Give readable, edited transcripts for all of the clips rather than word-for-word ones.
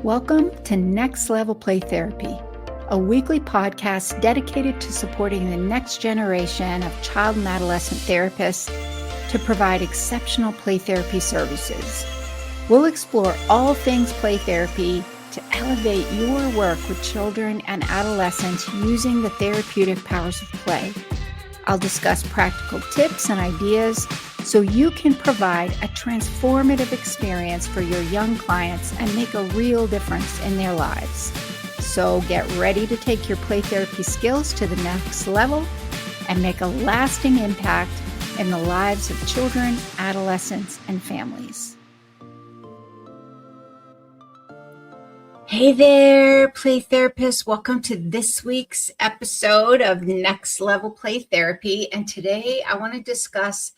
Welcome to Next Level Play Therapy, a weekly podcast dedicated to supporting the next generation of child and adolescent therapists to provide exceptional play therapy services. We'll explore all things play therapy to elevate your work with children and adolescents using the therapeutic powers of play. I'll discuss practical tips and ideas so you can provide a transformative experience for your young clients and make a real difference in their lives. So get ready to take your play therapy skills to the next level and make a lasting impact in the lives of children, adolescents, and families. Hey there, play therapists. Welcome to this week's episode of Next Level Play Therapy. And today I want to discuss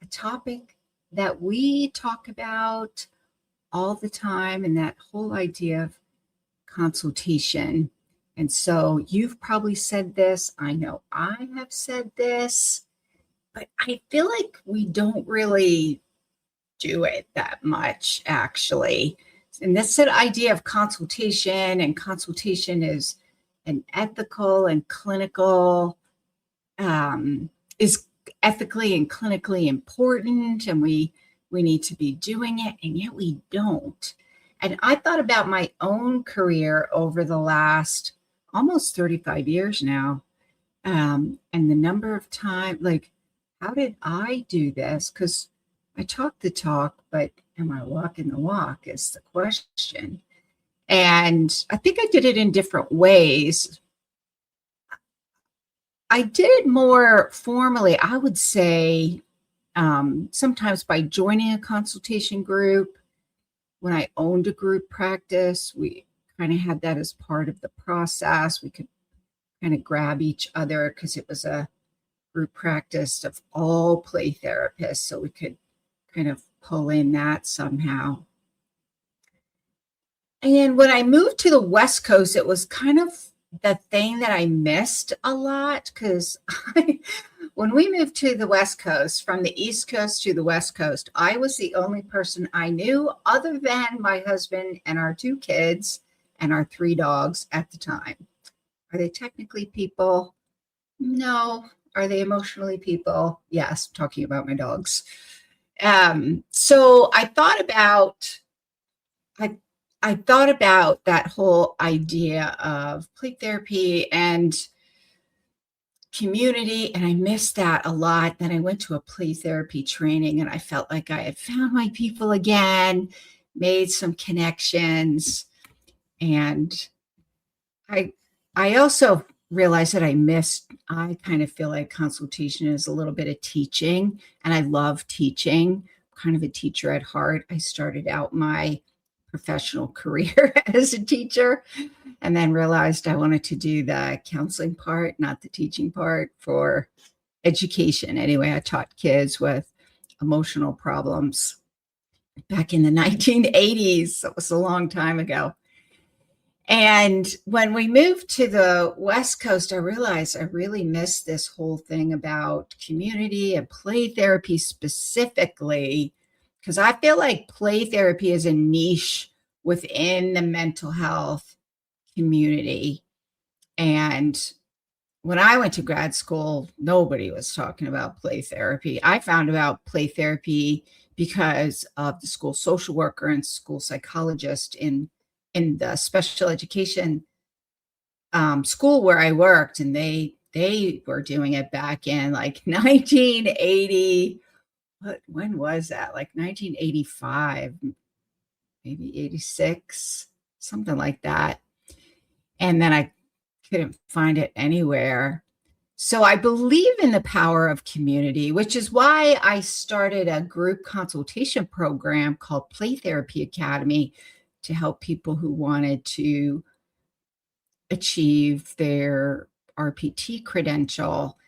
a topic that we talk about all the time, and that whole idea of consultation. And so you've probably said this. I know I have said this, but I feel like we don't really do it that much, actually. And that's the idea of consultation, and consultation is an ethical and clinical, is ethically and clinically important, and we need to be doing it, and yet we don't. And I thought about my own career over the last almost 35 years now, and the number of times, like, how did I do this? Because I talk the talk, but am I walking the walk is the question. And I think I did it in different ways. I did it more formally, I would say, sometimes by joining a consultation group. When I owned a group practice, we kind of had that as part of the process. We could kind of grab each other because it was a group practice of all play therapists, so we could kind of pull in that somehow. And when I moved to the West Coast, it was kind of the thing that I missed a lot, because when we moved to the West Coast, from the East Coast to the West Coast, I was the only person I knew other than my husband and our 2 kids and our 3 dogs at the time. Are they technically people? No. Are they emotionally people? Yes, talking about my dogs. So I thought about that whole idea of play therapy and community, and I missed that a lot. Then I went to a play therapy training, and I felt like I had found my people again, made some connections, and I also realized that I kind of feel like consultation is a little bit of teaching, and I love teaching. I'm kind of a teacher at heart. I started out my professional career as a teacher, and then realized I wanted to do the counseling part, not the teaching part, for education. Anyway, I taught kids with emotional problems back in the 1980s. That was a long time ago. And when we moved to the West Coast, I realized I really missed this whole thing about community and play therapy specifically, because I feel like play therapy is a niche within the mental health community. And when I went to grad school, nobody was talking about play therapy. I found about play therapy because of the school social worker and school psychologist in the special education school where I worked, and they were doing it back in like 1980. When was that? Like 1985, maybe 86, something like that. And then I couldn't find it anywhere. So I believe in the power of community, which is why I started a group consultation program called Play Therapy Academy to help people who wanted to achieve their RPT credential.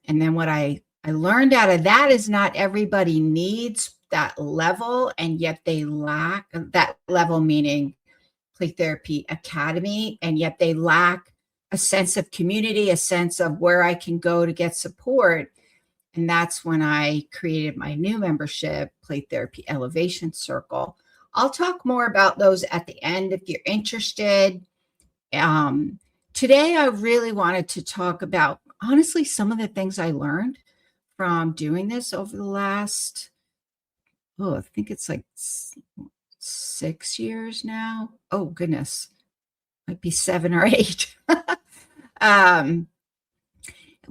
And then what I learned out of that is not everybody needs that level, and yet they lack that level, meaning Play Therapy Academy, and yet they lack a sense of community, a sense of where I can go to get support. And that's when I created my new membership, Play Therapy Elevation Circle, I'll talk more about those at the end if you're interested. Today, I really wanted to talk about, honestly, some of the things I learned from doing this over the last, I think it's like 6 years now. Oh, goodness. Might be 7 or 8. um,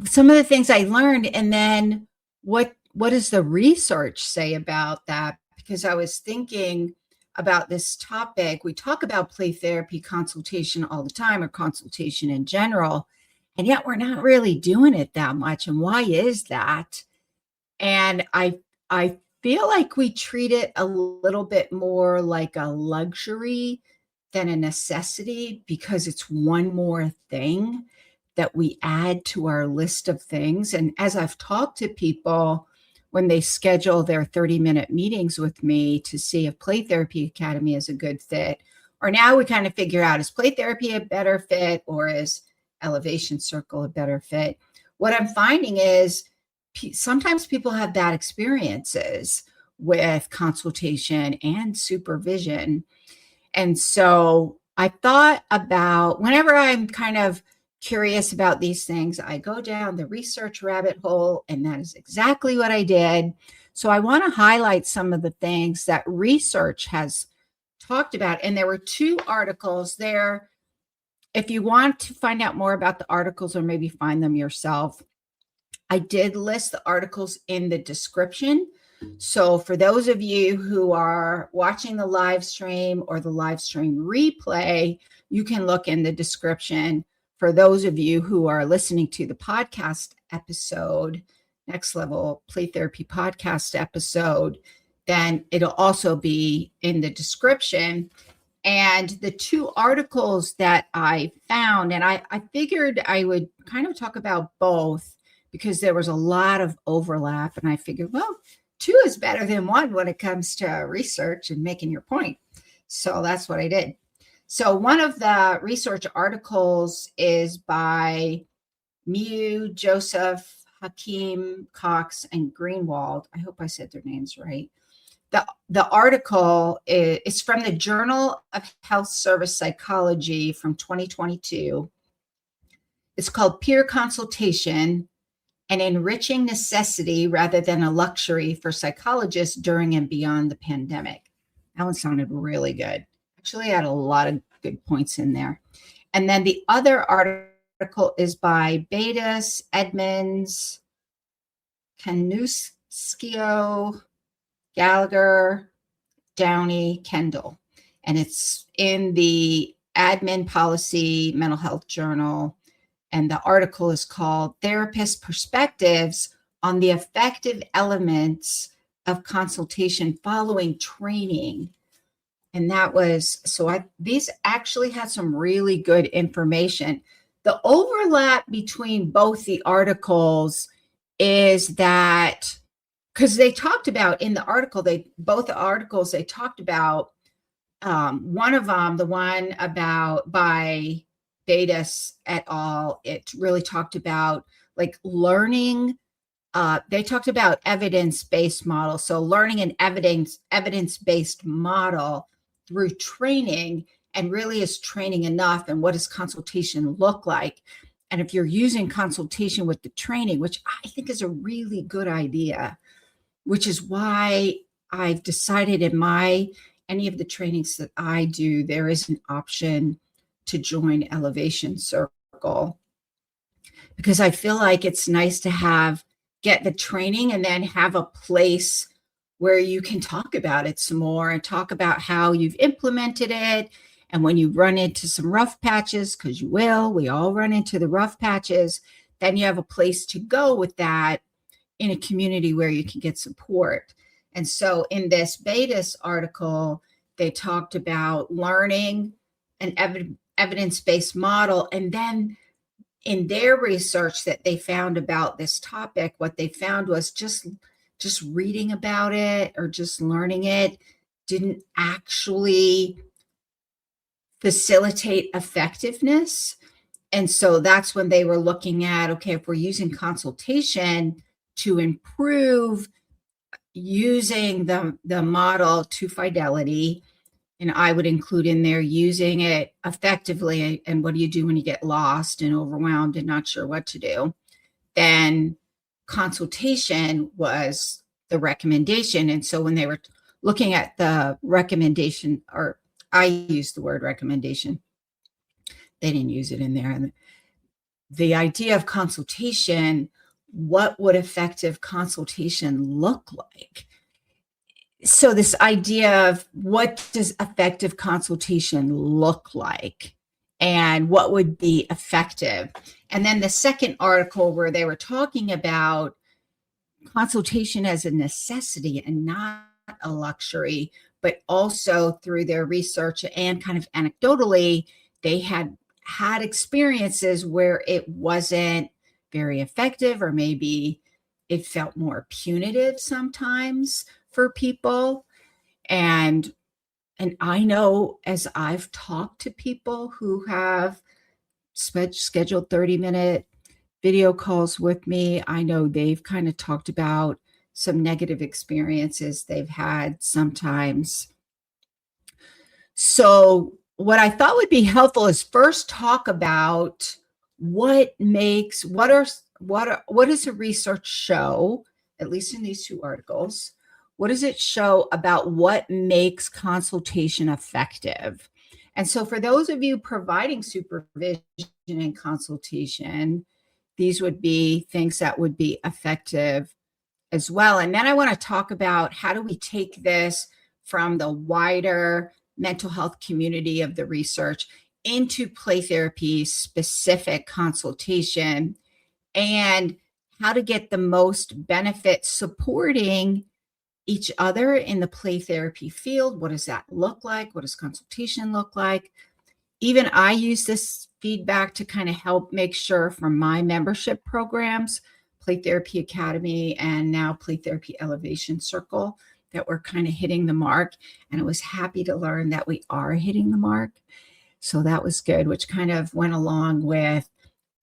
some of the things I learned, and then what does the research say about that? Because I was thinking about this topic. We talk about play therapy consultation all the time, or consultation in general, and yet we're not really doing it that much. And why is that? And I feel like we treat it a little bit more like a luxury than a necessity, because it's one more thing that we add to our list of things. And as I've talked to people when they schedule their 30-minute meetings with me to see if Play Therapy Academy is a good fit, or now we kind of figure out, is Play Therapy a better fit, or is Elevation Circle a better fit? What I'm finding is sometimes people have bad experiences with consultation and supervision. And so I thought about, whenever I'm kind of curious about these things, I go down the research rabbit hole, and that is exactly what I did. So I want to highlight some of the things that research has talked about. And there were 2 articles there. If you want to find out more about the articles, or maybe find them yourself, I did list the articles in the description. So for those of you who are watching the live stream or the live stream replay, you can look in the description. For those of you who are listening to the podcast episode, Next Level Play Therapy podcast episode, then it'll also be in the description. And the 2 articles that I found, and I figured I would kind of talk about both, because there was a lot of overlap. And I figured, well, 2 is better than 1 when it comes to research and making your point. So that's what I did. So one of the research articles is by Mew, Joseph, Hakim, Cox, and Greenwald. I hope I said their names right. The article is from the Journal of Health Service Psychology from 2022. It's called Peer Consultation: an enriching necessity rather than a luxury for psychologists during and beyond the pandemic. That one sounded really good. Actually, I had a lot of good points in there. And then the other article is by Bates, Edmonds, Canuskio, Gallagher, Downey, Kendall. And it's in the Admin Policy Mental Health Journal. And the article is called Therapist Perspectives on the Effective Elements of Consultation Following Training. And that was, these actually had some really good information. The overlap between both the articles is that, because they talked about in the article, both the articles, they talked about, one of them, the one about by Bates et al., it really talked about like learning. They talked about evidence-based model. So learning an evidence-based model through training, and really is training enough, and what does consultation look like? And if you're using consultation with the training, which I think is a really good idea, which is why I've decided in any of the trainings that I do, there is an option to join Elevation Circle, because I feel like it's nice to get the training and then have a place where you can talk about it some more and talk about how you've implemented it. And when you run into some rough patches, because we all run into the rough patches, then you have a place to go with that in a community where you can get support. And so in this Bates article, they talked about learning an evidence-based model. And then in their research that they found about this topic, what they found was just reading about it or just learning it didn't actually facilitate effectiveness. And so that's when they were looking at, okay, if we're using consultation to improve using the model to fidelity, and I would include in there using it effectively, and what do you do when you get lost and overwhelmed and not sure what to do, then consultation was the recommendation. And so when they were looking at the recommendation, or I used the word recommendation, they didn't use it in there. And the idea of consultation, what would effective consultation look like? So this idea of what does effective consultation look like and what would be effective. And then the second article where they were talking about consultation as a necessity and not a luxury, but also through their research and kind of anecdotally, they had experiences where it wasn't very effective, or maybe it felt more punitive sometimes for people. And I know, as I've talked to people who have scheduled 30-minute video calls with me, I know they've kind of talked about some negative experiences they've had sometimes. So what I thought would be helpful is first talk about what does the research show, at least in these two articles, what does it show about what makes consultation effective? And so for those of you providing supervision and consultation, these would be things that would be effective as well. And then I want to talk about how do we take this from the wider mental health community of the research into play therapy specific consultation, and how to get the most benefit supporting each other in the play therapy field. What does that look like? What does consultation look like? Even I use this feedback to kind of help make sure from my membership programs, Play Therapy Academy and now Play Therapy Elevation Circle, that we're kind of hitting the mark. And I was happy to learn that we are hitting the mark. So that was good, which kind of went along with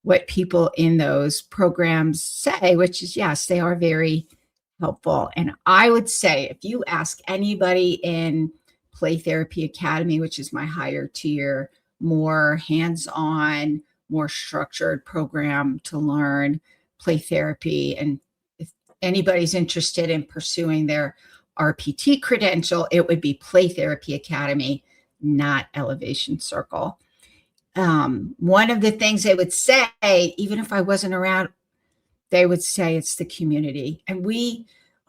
what people in those programs say, which is, yes, they are very helpful. And I would say if you ask anybody in Play Therapy Academy, which is my higher tier, more hands-on, more structured program to learn play therapy, and if anybody's interested in pursuing their RPT credential, it would be Play Therapy Academy, not Elevation Circle. One of the things they would say, even if I wasn't around, they would say it's the community. And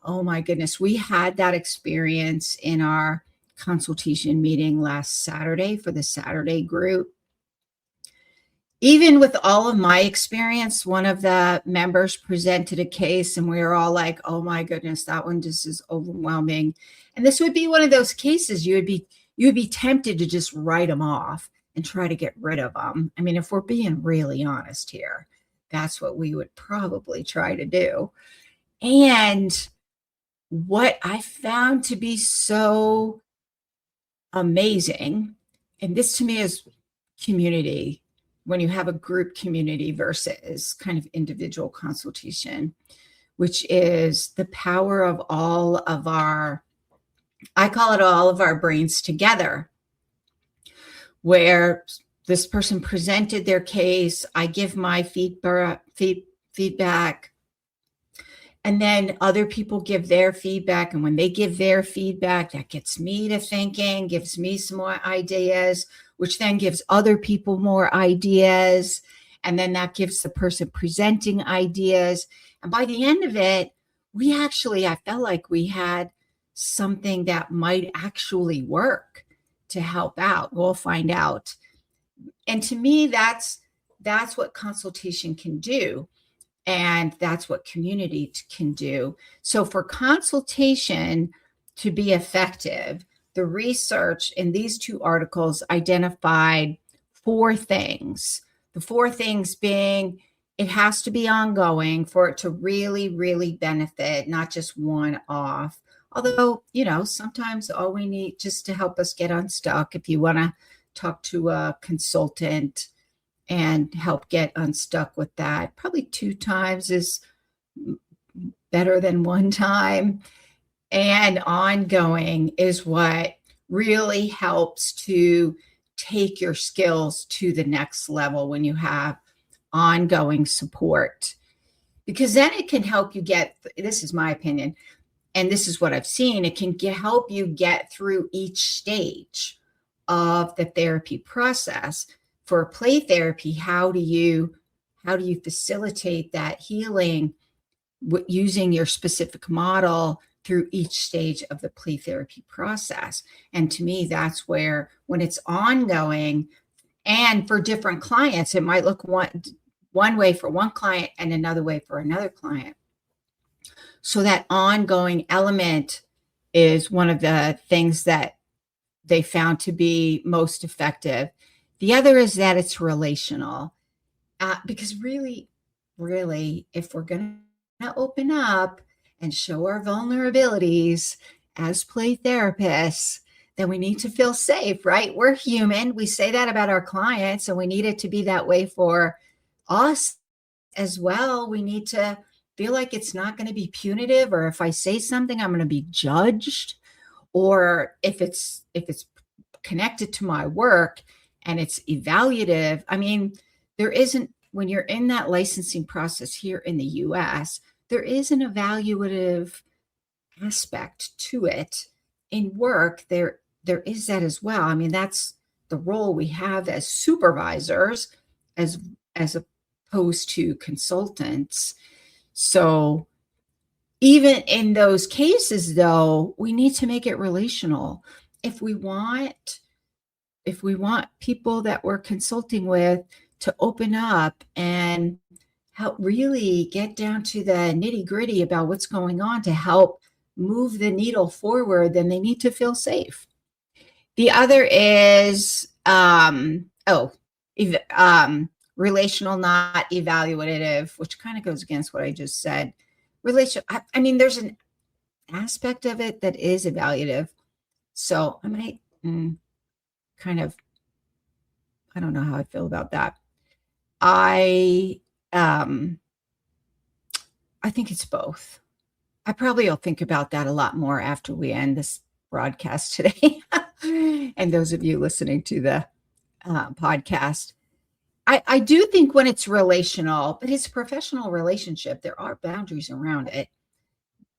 oh my goodness, we had that experience in our consultation meeting last Saturday for the Saturday group. Even with all of my experience, one of the members presented a case and we were all like, oh my goodness, that one just is overwhelming. And this would be one of those cases you would be tempted to just write them off and try to get rid of them. I mean, if we're being really honest here, that's what we would probably try to do. And what I found to be so amazing, and this to me is community, when you have a group community versus kind of individual consultation, which is the power of all of I call it all of our brains together, where this person presented their case, I give my feedback, and then other people give their feedback. And when they give their feedback, that gets me to thinking, gives me some more ideas, which then gives other people more ideas. And then that gives the person presenting ideas. And by the end of it, I felt like we had something that might actually work to help out. We'll find out. And to me, that's what consultation can do. And that's what community can do. So for consultation to be effective, the research in these two articles identified 4 things. The 4 things being, it has to be ongoing for it to really, really benefit, not just one off. Although, sometimes all we need just to help us get unstuck, if you want to talk to a consultant and help get unstuck with that, probably 2 times is better than 1 time. And ongoing is what really helps to take your skills to the next level when you have ongoing support, because then it can help you get, this is my opinion, and this is what I've seen, it can help you get through each stage of the therapy process. For play therapy, how do you facilitate that healing using your specific model through each stage of the play therapy process? And to me, that's where, when it's ongoing, and for different clients, it might look one way for one client and another way for another client. So that ongoing element is one of the things that they found to be most effective. The other is that it's relational, because really, if we're going to open up and show our vulnerabilities as play therapists, then we need to feel safe, right? We're human. We say that about our clients, and we need it to be that way for us as well. We need to feel like it's not going to be punitive, or if I say something, I'm going to be judged, or if it's connected to my work and it's evaluative. I mean, there isn't, when you're in that licensing process here in the US, there is an evaluative aspect to it. In work, there is that as well. I mean, that's the role we have as supervisors, as opposed to consultants. So even in those cases, though, we need to make it relational. If we want people that we're consulting with to open up and help really get down to the nitty-gritty about what's going on to help move the needle forward, then they need to feel safe. The other is relational, not evaluative, which kind of goes against what I just said. I mean, there's an aspect of it that is evaluative. So I might kind of, I don't know how I feel about that. I think it's both. I probably will think about that a lot more after we end this broadcast today. And those of you listening to the podcast, I do think when it's relational, but it's a professional relationship, there are boundaries around it.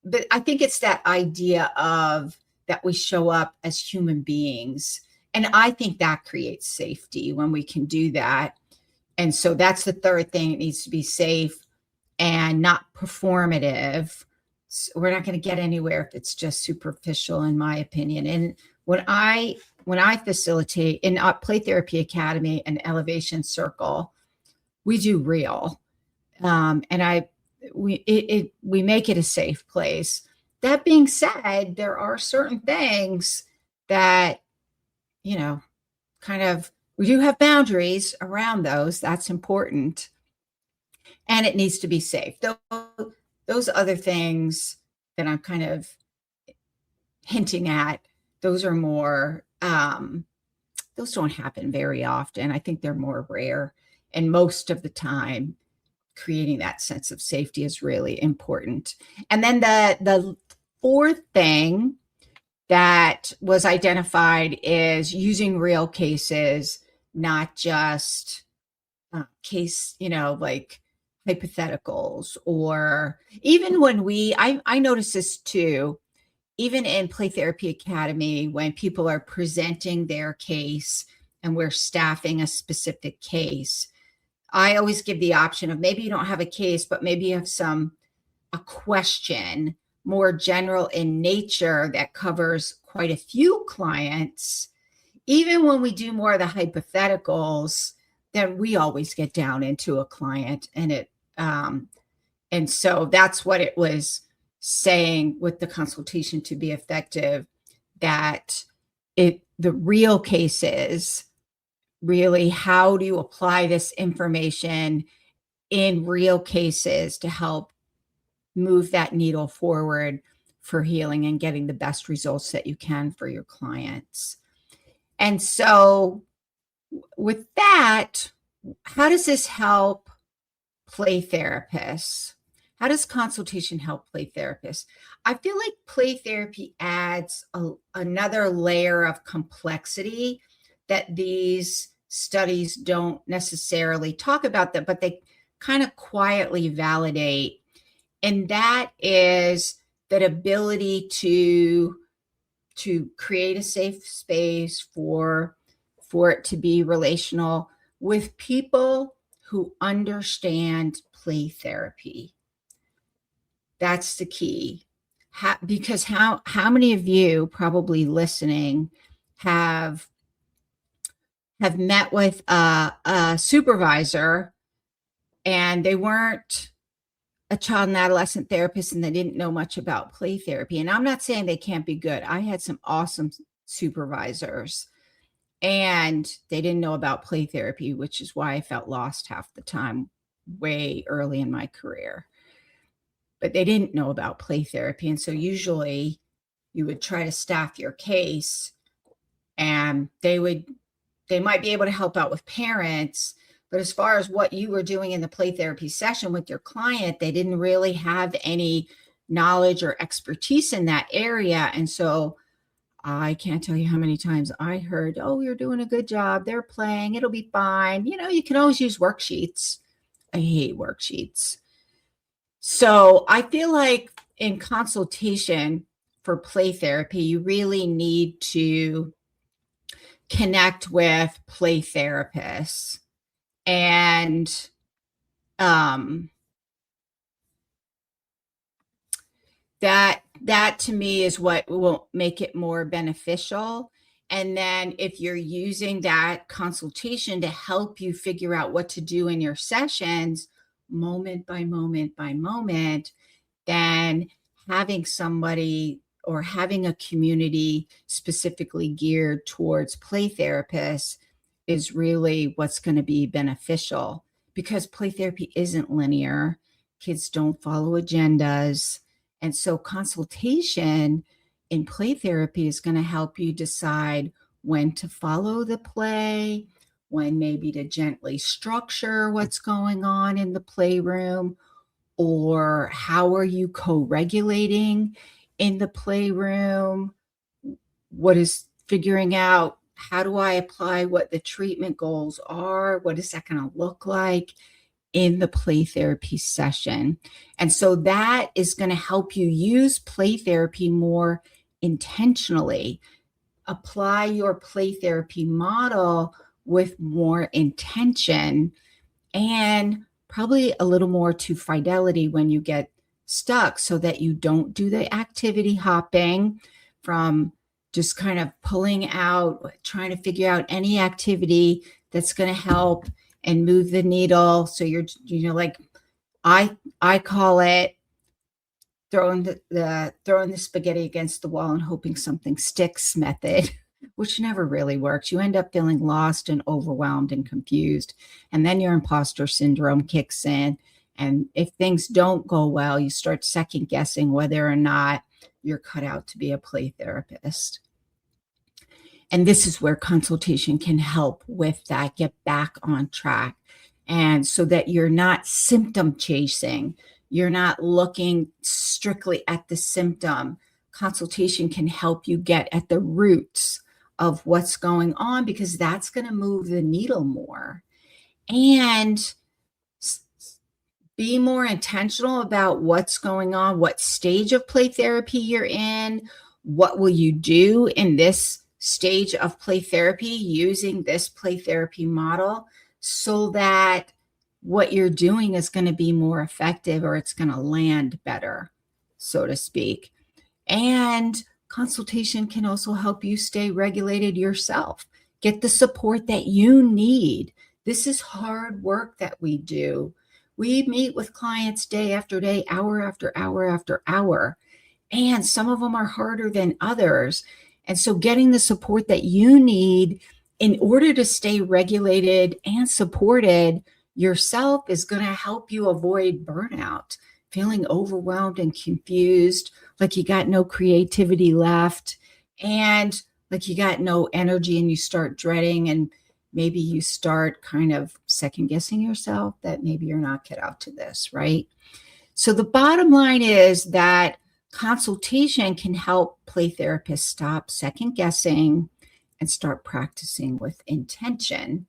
But I think it's that idea of that we show up as human beings. And I think that creates safety when we can do that. And so that's the third thing. It needs to be safe and not performative. So we're not going to get anywhere if it's just superficial, in my opinion. And when I facilitate in Play Therapy Academy and Elevation Circle, we do real, and we make it a safe place. That being said, there are certain things that, kind of, we do have boundaries around those. That's important, and it needs to be safe. Those other things that I'm kind of hinting at, those are more, those don't happen very often. I think they're more rare. And most of the time, creating that sense of safety is really important. And then the fourth thing that was identified is using real cases, not just case, like hypotheticals, or even when I notice this too, even in Play Therapy Academy, when people are presenting their case and we're staffing a specific case, I always give the option of, maybe you don't have a case, but maybe you have a question more general in nature that covers quite a few clients. Even when we do more of the hypotheticals, then we always get down into a client, and so that's what it was saying with the consultation to be effective, that the real cases, really, how do you apply this information in real cases to help move that needle forward for healing and getting the best results that you can for your clients. And so with that, how does this help play therapists? How does consultation help play therapists? I feel like play therapy adds another layer of complexity that these studies don't necessarily talk about, that, but they kind of quietly validate. And that is that ability to create a safe space for it to be relational with people who understand play therapy. That's the key. Because how many of you probably listening have met with a supervisor and they weren't a child and adolescent therapist and they didn't know much about play therapy? And I'm not saying they can't be good. I had some awesome supervisors and they didn't know about play therapy, which is why I felt lost half the time way early in my career. But they didn't know about play therapy. And so usually you would try to staff your case and they might be able to help out with parents, but as far as what you were doing in the play therapy session with your client, they didn't really have any knowledge or expertise in that area. And so I can't tell you how many times I heard, oh, you're doing a good job. They're playing. It'll be fine. You can always use worksheets. I hate worksheets. So I feel like in consultation for play therapy, you really need to connect with play therapists. And that to me is what will make it more beneficial. And then if you're using that consultation to help you figure out what to do in your sessions, moment by moment by moment, then having somebody or having a community specifically geared towards play therapists is really what's going to be beneficial, because play therapy isn't linear. Kids don't follow agendas. And so consultation in play therapy is going to help you decide when to follow the play, when maybe to gently structure what's going on in the playroom, or how are you co-regulating in the playroom? What is figuring out, how do I apply what the treatment goals are? What is that going to look like in the play therapy session? And so that is going to help you use play therapy more intentionally. Apply your play therapy model with more intention, and probably a little more to fidelity when you get stuck, so that you don't do the activity hopping from just kind of pulling out, trying to figure out any activity that's going to help and move the needle. So you're, like I call it throwing the spaghetti against the wall and hoping something sticks method, which never really works. You end up feeling lost and overwhelmed and confused. And then your imposter syndrome kicks in. And if things don't go well, you start second guessing whether or not you're cut out to be a play therapist. And this is where consultation can help with that, get back on track. And so that you're not symptom chasing, you're not looking strictly at the symptom. Consultation can help you get at the roots of what's going on, because that's going to move the needle more. And be more intentional about what's going on, what stage of play therapy you're in, what will you do in this stage of play therapy using this play therapy model, so that what you're doing is going to be more effective, or it's going to land better, so to speak. And consultation can also help you stay regulated yourself. Get the support that you need. This is hard work that we do. We meet with clients day after day, hour after hour after hour, and some of them are harder than others. And so getting the support that you need in order to stay regulated and supported yourself is going to help you avoid burnout, feeling overwhelmed and confused, like you got no creativity left, and like you got no energy, and you start dreading, and maybe you start kind of second guessing yourself that maybe you're not cut out to this, right? So the bottom line is that Consultation can help play therapists stop second guessing and start practicing with intention.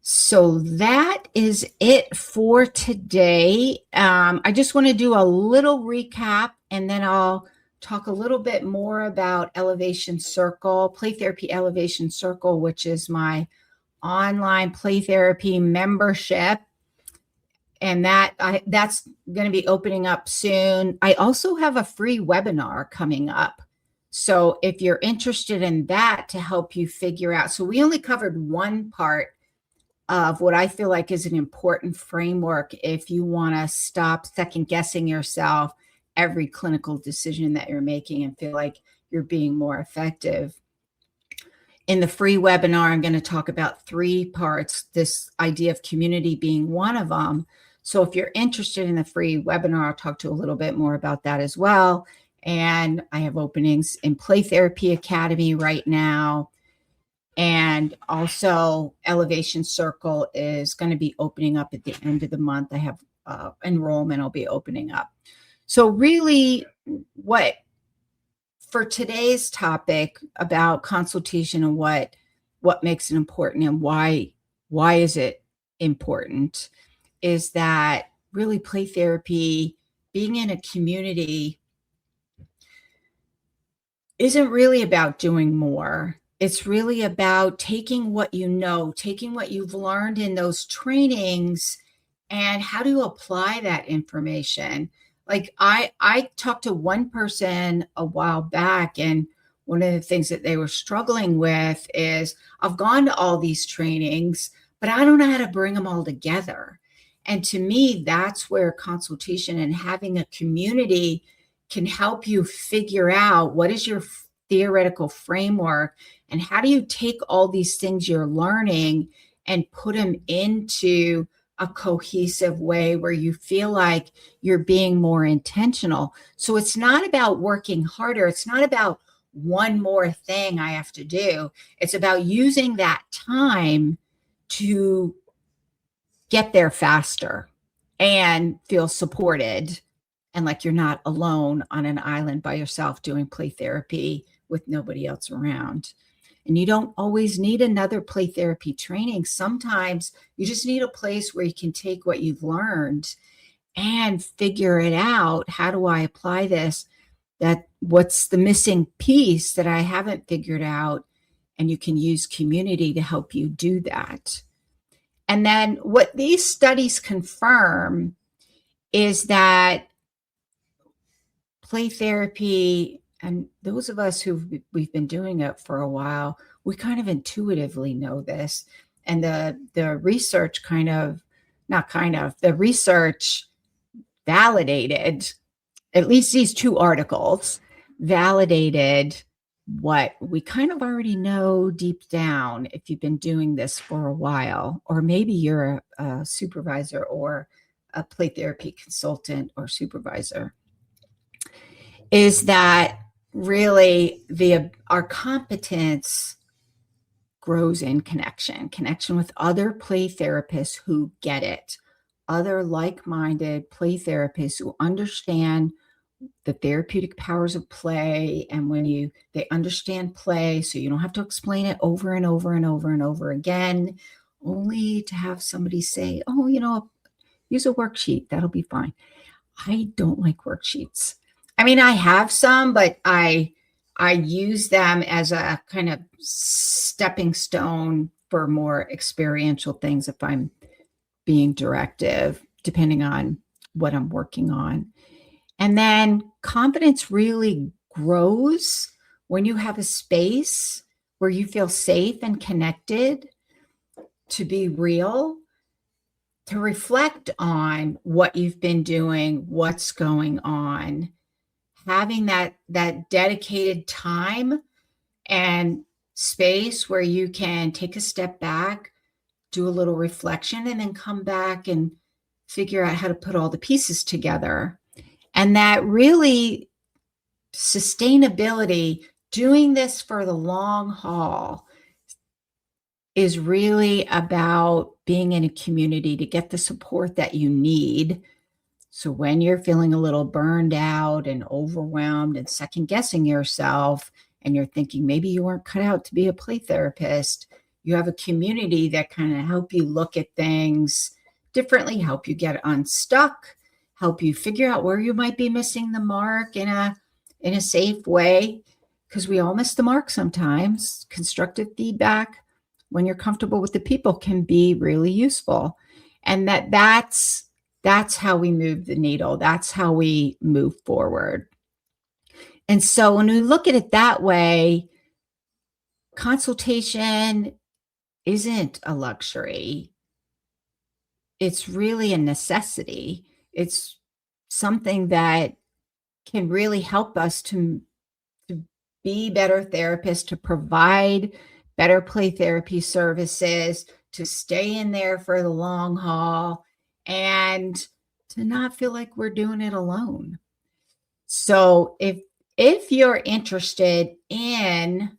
So that is it for today. I just want to do a little recap, and then I'll talk a little bit more about Elevation Circle, Play Therapy Elevation Circle, which is my online play therapy membership. And that's going to be opening up soon. I also have a free webinar coming up. So if you're interested in that to help you figure out, so we only covered one part of what I feel like is an important framework if you want to stop second guessing yourself every clinical decision that you're making and feel like you're being more effective. In the free webinar, I'm going to talk about 3 parts, this idea of community being one of them. So if you're interested in the free webinar, I'll talk to a little bit more about that as well. And I have openings in Play Therapy Academy right now. And also Elevation Circle is going to be opening up at the end of the month. I have enrollment will be opening up. So really for today's topic about consultation and what makes it important and why is it important is that really play therapy, being in a community isn't really about doing more. It's really about taking what you know, taking what you've learned in those trainings and how do you apply that information. Like I talked to one person a while back, and one of the things that they were struggling with is I've gone to all these trainings, but I don't know how to bring them all together. And to me, that's where consultation and having a community can help you figure out what is your theoretical framework and how do you take all these things you're learning and put them into a cohesive way where you feel like you're being more intentional. So it's not about working harder. It's not about one more thing I have to do. It's about using that time to get there faster and feel supported and like you're not alone on an island by yourself doing play therapy with nobody else around. And you don't always need another play therapy training. Sometimes you just need a place where you can take what you've learned and figure it out. How do I apply this? What's the missing piece that I haven't figured out? And you can use community to help you do that. And then what these studies confirm is that play therapy, and those of us we've been doing it for a while, we kind of intuitively know this. And the research the research validated, at least these 2 articles validated what we kind of already know deep down if you've been doing this for a while, or maybe you're a supervisor or a play therapy consultant or supervisor, is that really our competence grows in connection with other play therapists who get it, other like-minded play therapists who understand the therapeutic powers of play. And they understand play, so you don't have to explain it over and over and over and over again, only to have somebody say, oh, use a worksheet, that'll be fine. I don't like worksheets. I mean, I have some, but I use them as a kind of stepping stone for more experiential things if I'm being directive, depending on what I'm working on. And then confidence really grows when you have a space where you feel safe and connected to be real, to reflect on what you've been doing, what's going on, having that dedicated time and space where you can take a step back, do a little reflection, and then come back and figure out how to put all the pieces together. And that really sustainability, doing this for the long haul, is really about being in a community to get the support that you need So when you're feeling a little burned out and overwhelmed and second guessing yourself, and you're thinking maybe you weren't cut out to be a play therapist, you have a community that kind of help you look at things differently, help you get unstuck, help you figure out where you might be missing the mark in a safe way, because we all miss the mark sometimes. Constructive feedback, when you're comfortable with the people, can be really useful. And that's how we move the needle. That's how we move forward. And so when we look at it that way, consultation isn't a luxury. It's really a necessity. It's something that can really help us to be better therapists, to provide better play therapy services, to stay in there for the long haul, and to not feel like we're doing it alone. So if you're interested in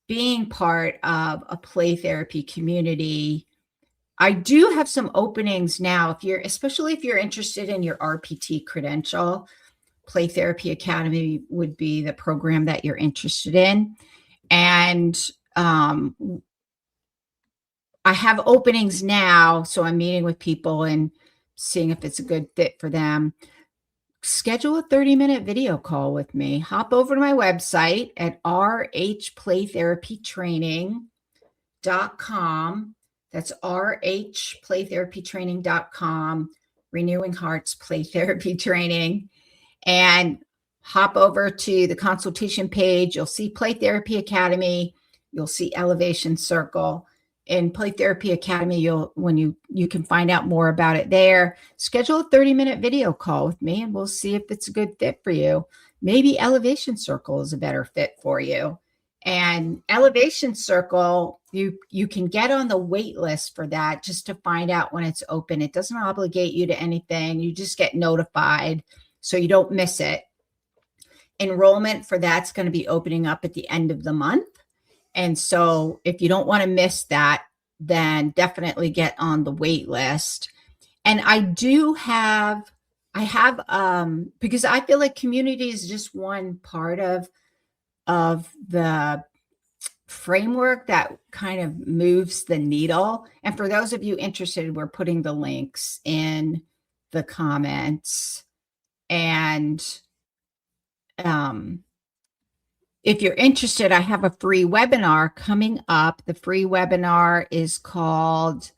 being part of a play therapy community, I do have some openings now. Especially if you're interested in your RPT credential, Play Therapy Academy would be the program that you're interested in. And I have openings now, so I'm meeting with people and seeing if it's a good fit for them. Schedule a 30-minute video call with me. Hop over to my website at rhplaytherapytraining.com. That's rhplaytherapytraining.com, Renewing Hearts Play Therapy Training. And hop over to the consultation page. You'll see Play Therapy Academy. You'll see Elevation Circle. In Play Therapy Academy, you can find out more about it there. Schedule a 30-minute video call with me, and we'll see if it's a good fit for you. Maybe Elevation Circle is a better fit for you. And Elevation Circle, you can get on the wait list for that just to find out when it's open. It doesn't obligate you to anything. You just get notified so you don't miss it. Enrollment for that's going to be opening up at the end of the month. And so if you don't want to miss that, then definitely get on the wait list. And I have, because I feel like community is just one part of the framework that kind of moves the needle. And for those of you interested, we're putting the links in the comments. And if you're interested, I have a free webinar coming up. The free webinar is called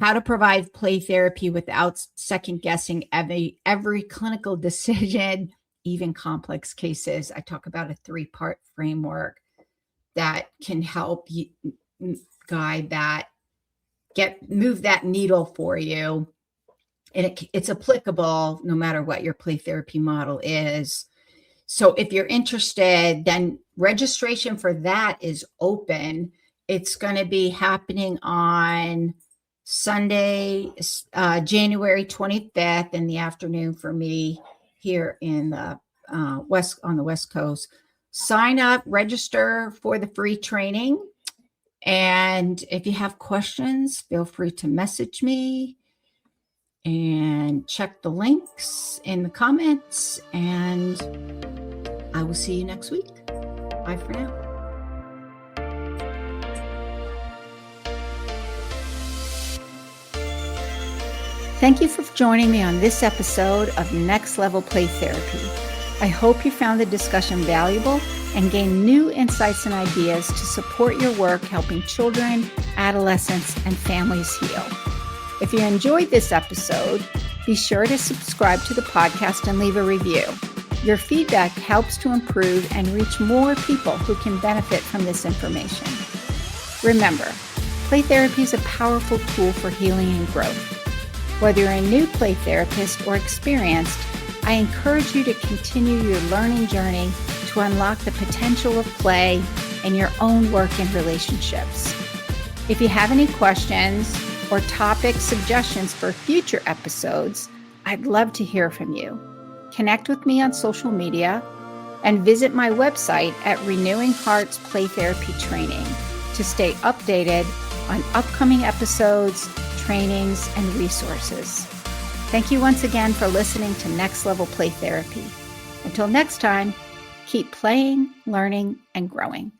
How to Provide Play Therapy Without Second Guessing Every Clinical Decision, Even Complex Cases. I talk about a 3-part framework that can help you guide that, move that needle for you. And it's applicable no matter what your play therapy model is. So if you're interested, then registration for that is open. It's going to be happening on Sunday, January 25th in the afternoon for me here in the on the West Coast. Sign up, register for the free training. And if you have questions, feel free to message me and check the links in the comments. And I will see you next week. Bye for now. Thank you for joining me on this episode of Next Level Play Therapy. I hope you found the discussion valuable and gained new insights and ideas to support your work helping children, adolescents, and families heal. If you enjoyed this episode, be sure to subscribe to the podcast and leave a review. Your feedback helps to improve and reach more people who can benefit from this information. Remember, play therapy is a powerful tool for healing and growth. Whether you're a new play therapist or experienced, I encourage you to continue your learning journey to unlock the potential of play in your own work and relationships. If you have any questions or topic suggestions for future episodes, I'd love to hear from you. Connect with me on social media and visit my website at Renewing Hearts Play Therapy Training to stay updated on upcoming episodes, trainings, and resources. Thank you once again for listening to Next Level Play Therapy. Until next time, keep playing, learning, and growing.